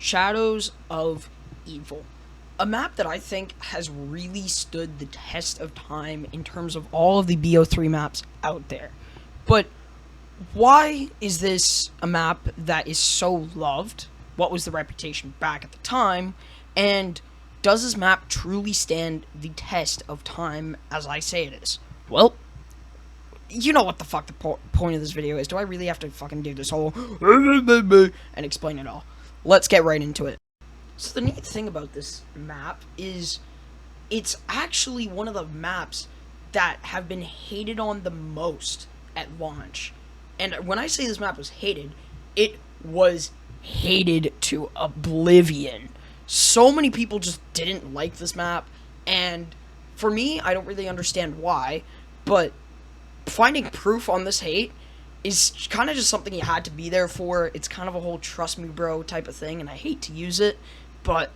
Shadows of Evil. A map that I think has really stood the test of time in terms of all of the BO3 maps out there. But why is this a map that is so loved? What was the reputation back at the time? And does this map truly stand the test of time as I say it is? Well, you know what the fuck the point of this video is. Do I really have to fucking do this whole and explain it all? Let's get right into it. So the neat thing about this map is it's actually one of the maps that have been hated on the most at launch. And when I say this map was hated, it was hated to oblivion. So many people just didn't like this map, and for me, I don't really understand why, but finding proof on this hate is kind of just something you had to be there for. It's kind of a whole trust me bro type of thing, and I hate to use it, but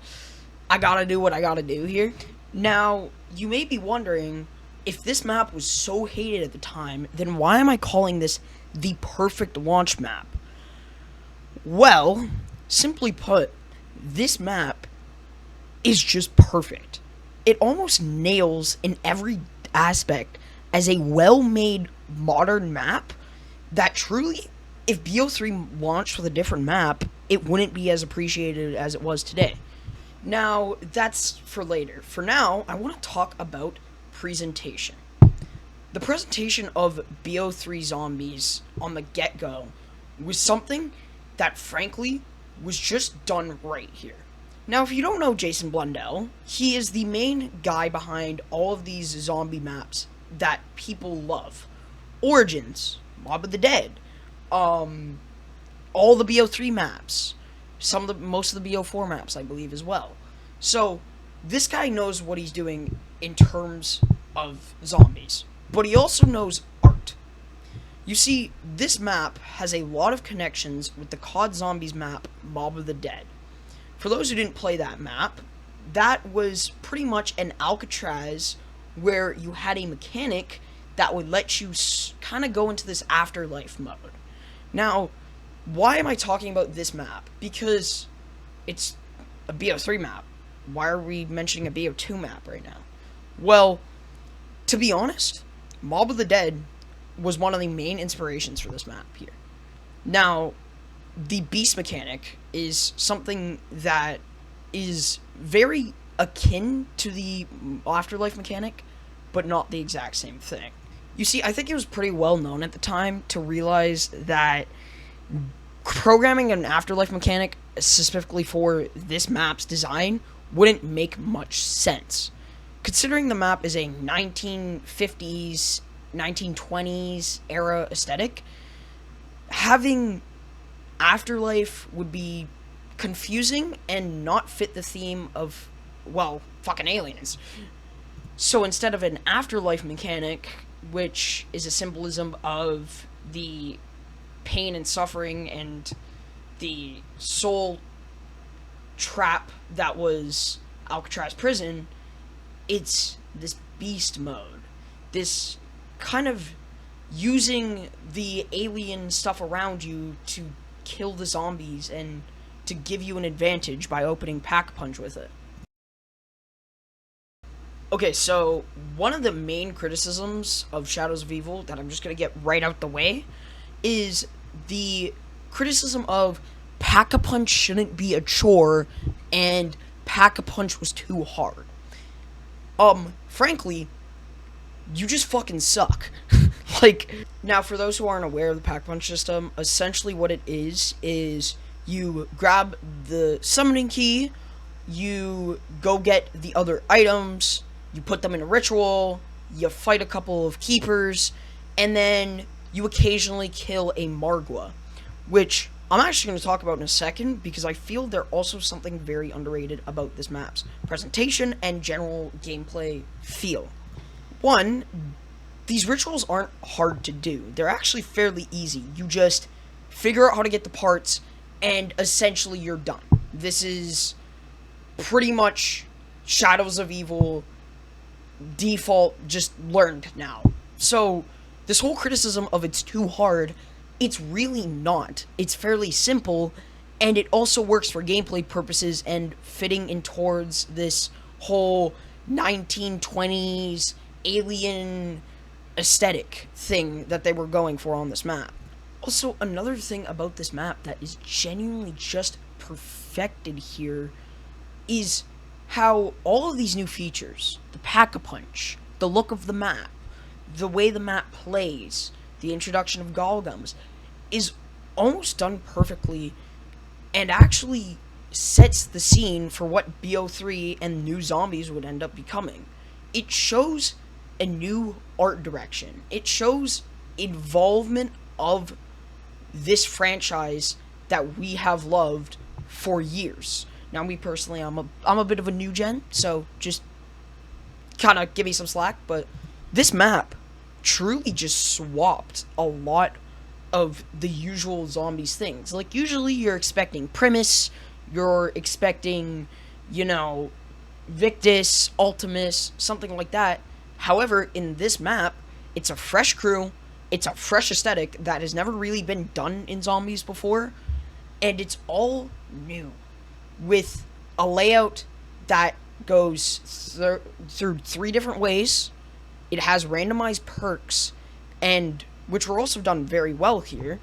I gotta do what I gotta do here. Now, you may be wondering, if this map was so hated at the time, then why am I calling this the perfect launch map? Well, simply put, this map is just perfect. It almost nails in every aspect as a well-made modern map that truly, if BO3 launched with a different map, it wouldn't be as appreciated as it was today. Now, that's for later. For now, I want to talk about presentation. The presentation of BO3 zombies on the get-go was something that, frankly, was just done right here. Now, if you don't know Jason Blundell, he is the main guy behind all of these zombie maps that people love. Origins, Mob of the Dead, all the BO3 maps, most of the BO4 maps, I believe, as well. So, this guy knows what he's doing in terms of zombies, but he also knows art. You see, this map has a lot of connections with the COD Zombies map, Mob of the Dead. For those who didn't play that map, that was pretty much an Alcatraz where you had a mechanic that would let you kind of go into this afterlife mode. Now, why am I talking about this map? Because it's a BO3 map. Why are we mentioning a BO2 map right now? Well, to be honest, Mob of the Dead was one of the main inspirations for this map here. Now, the beast mechanic is something that is very akin to the afterlife mechanic, but not the exact same thing. You see, I think it was pretty well known at the time to realize that programming an afterlife mechanic specifically for this map's design wouldn't make much sense. Considering the map is a 1950s, 1920s era aesthetic, having afterlife would be confusing and not fit the theme of, well, fucking aliens. So instead of an afterlife mechanic, which is a symbolism of the pain and suffering and the soul trap that was Alcatraz prison, it's this beast mode. This kind of using the alien stuff around you to kill the zombies and to give you an advantage by opening Pack-a-Punch with it. Okay, so one of the main criticisms of Shadows of Evil that I'm just going to get right out the way is the criticism of Pack-a-Punch shouldn't be a chore and Pack-a-Punch was too hard. Frankly, you just fucking suck. Like, now for those who aren't aware of the Pack-a-Punch system, essentially what it is you grab the summoning key, you go get the other items, you put them in a ritual, you fight a couple of keepers, and then you occasionally kill a Margwa, which I'm actually going to talk about in a second, because I feel they're also something very underrated about this map's presentation and general gameplay feel. One, these rituals aren't hard to do. They're actually fairly easy. You just figure out how to get the parts, and essentially you're done. This is pretty much Shadows of Evil default, just learned now. So, this whole criticism of it's too hard, it's really not. It's fairly simple, And it also works for gameplay purposes and fitting in towards this whole 1920s alien aesthetic thing that they were going for on this map. Also, another thing about this map that is genuinely just perfected here is how all of these new features, the Pack-a-Punch, the look of the map, the way the map plays, the introduction of Gobblegums, is almost done perfectly and actually sets the scene for what BO3 and New Zombies would end up becoming. It shows a new art direction. It shows involvement of this franchise that we have loved for years. Now, me personally, I'm a bit of a new gen, so just kind of give me some slack, but this map truly just swapped a lot of the usual Zombies things. Like, usually you're expecting Primus, you're expecting, Victus, Ultimus, something like that. However, in this map, it's a fresh crew, it's a fresh aesthetic that has never really been done in Zombies before, and it's all new, with a layout that goes through 3 different ways. It has randomized perks, and which were also done very well here,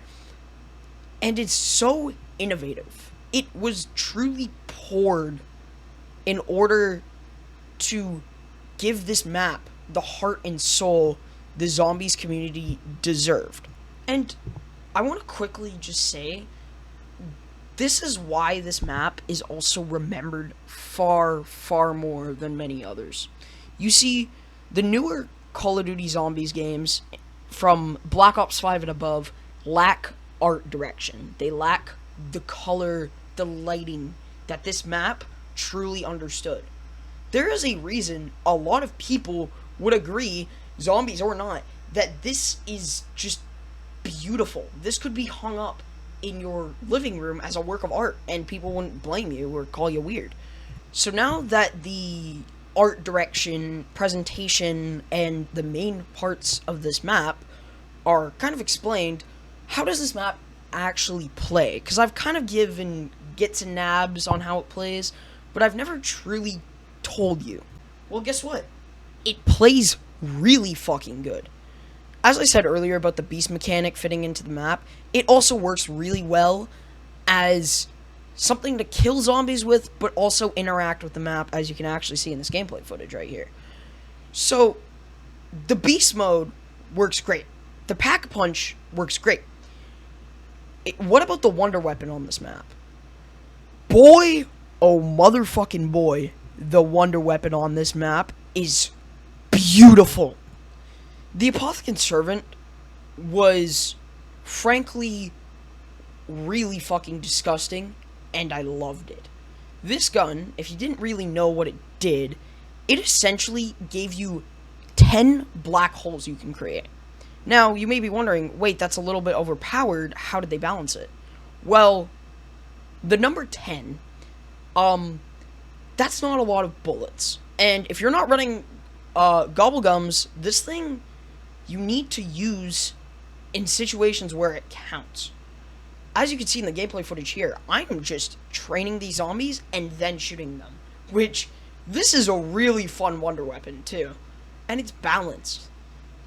and it's so innovative. It was truly poured in order to give this map the heart and soul the Zombies community deserved. And I want to quickly just say, this is why this map is also remembered far, far more than many others. You see, the newer Call of Duty Zombies games from Black Ops 5 and above lack art direction. They lack the color, the lighting that this map truly understood. There is a reason a lot of people would agree, Zombies or not, that this is just beautiful. This could be hung up in your living room as a work of art, and people wouldn't blame you or call you weird. So now that the art direction, presentation, and the main parts of this map are kind of explained, how does this map actually play? Because I've kind of given gets and nabs on how it plays, but I've never truly told you. Well, guess what? It plays really fucking good. As I said earlier about the beast mechanic fitting into the map, it also works really well as something to kill zombies with, but also interact with the map, as you can actually see in this gameplay footage right here. So, the beast mode works great. The Pack-a-Punch works great. What about the wonder weapon on this map? Boy, oh motherfucking boy, the wonder weapon on this map is beautiful. The Apothicon Servant was, frankly, really fucking disgusting, and I loved it. This gun, if you didn't really know what it did, it essentially gave you 10 black holes you can create. Now, you may be wondering, wait, that's a little bit overpowered, how did they balance it? Well, the number 10, that's not a lot of bullets. And if you're not running Gobblegums, this thing you need to use in situations where it counts. As you can see in the gameplay footage here, I'm just training these zombies and then shooting them. Which, this is a really fun wonder weapon too. And it's balanced.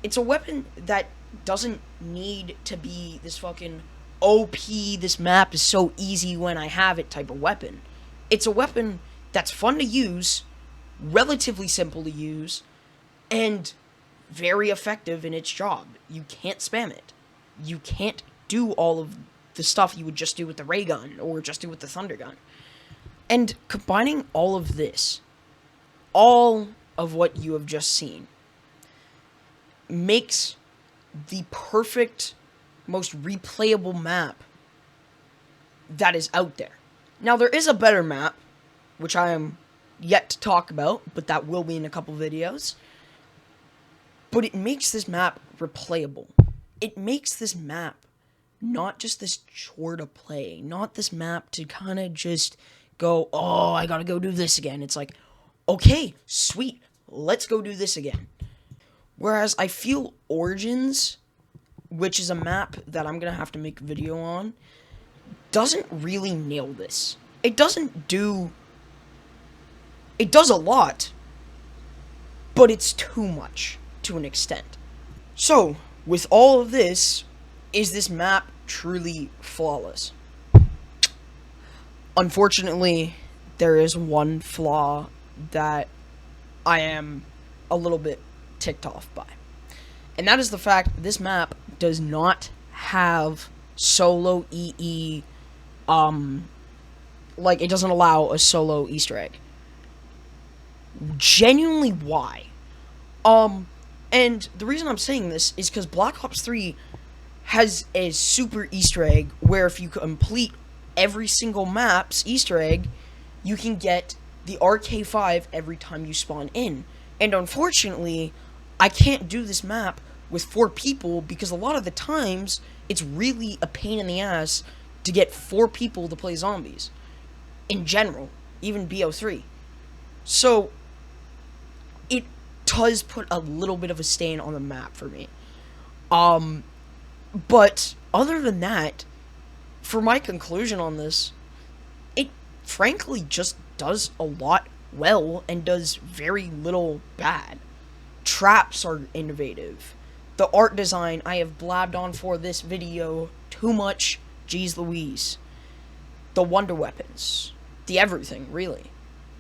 It's a weapon that doesn't need to be this fucking OP, this map is so easy when I have it type of weapon. It's a weapon that's fun to use, relatively simple to use, and very effective in its job. You can't spam it. You can't do all of the stuff you would just do with the ray gun or just do with the thunder gun. And combining all of this, all of what you have just seen, makes the perfect, most replayable map that is out there. Now, there is a better map, which I am yet to talk about, but that will be in a couple videos. But it makes this map replayable. It makes this map not just this chore to play, not this map to kind of just go, oh, I gotta go do this again. It's like, okay, sweet, let's go do this again. Whereas I feel Origins, which is a map that I'm gonna have to make a video on, doesn't really nail this. It does a lot, but it's too much to an extent. So, with all of this, is this map truly flawless? Unfortunately, there is one flaw that I am a little bit ticked off by. And that is the fact that this map does not have solo EE, like, it doesn't allow a solo Easter egg. Genuinely, why? And the reason I'm saying this is because Black Ops 3 has a super Easter egg where if you complete every single map's Easter egg, you can get the RK5 every time you spawn in. And unfortunately, I can't do this map with 4 people because a lot of the times it's really a pain in the ass to get 4 people to play zombies. In general, even BO3. So, it does put a little bit of a stain on the map for me. But other than that, for my conclusion on this, it frankly just does a lot well and does very little bad. Traps are innovative. The art design I have blabbed on for this video too much, geez Louise. The wonder weapons. The everything, really.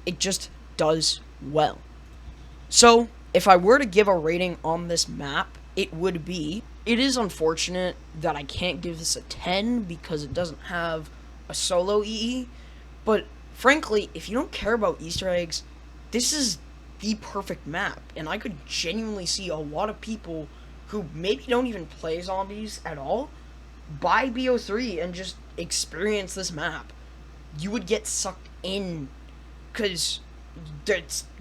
It just does well. So, if I were to give a rating on this map, it would be... It is unfortunate that I can't give this a 10 because it doesn't have a solo EE, but frankly, if you don't care about Easter eggs, this is the perfect map, and I could genuinely see a lot of people who maybe don't even play zombies at all buy BO3 and just experience this map. You would get sucked in because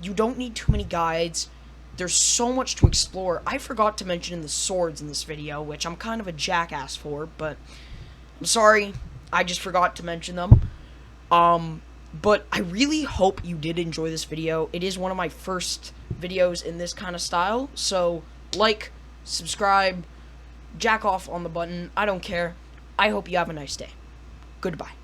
you don't need too many guides. There's so much to explore. I forgot to mention the swords in this video, which I'm kind of a jackass for, but I'm sorry. I just forgot to mention them. But I really hope you did enjoy this video. It is one of my first videos in this kind of style, so like, subscribe, jack off on the button. I don't care. I hope you have a nice day. Goodbye.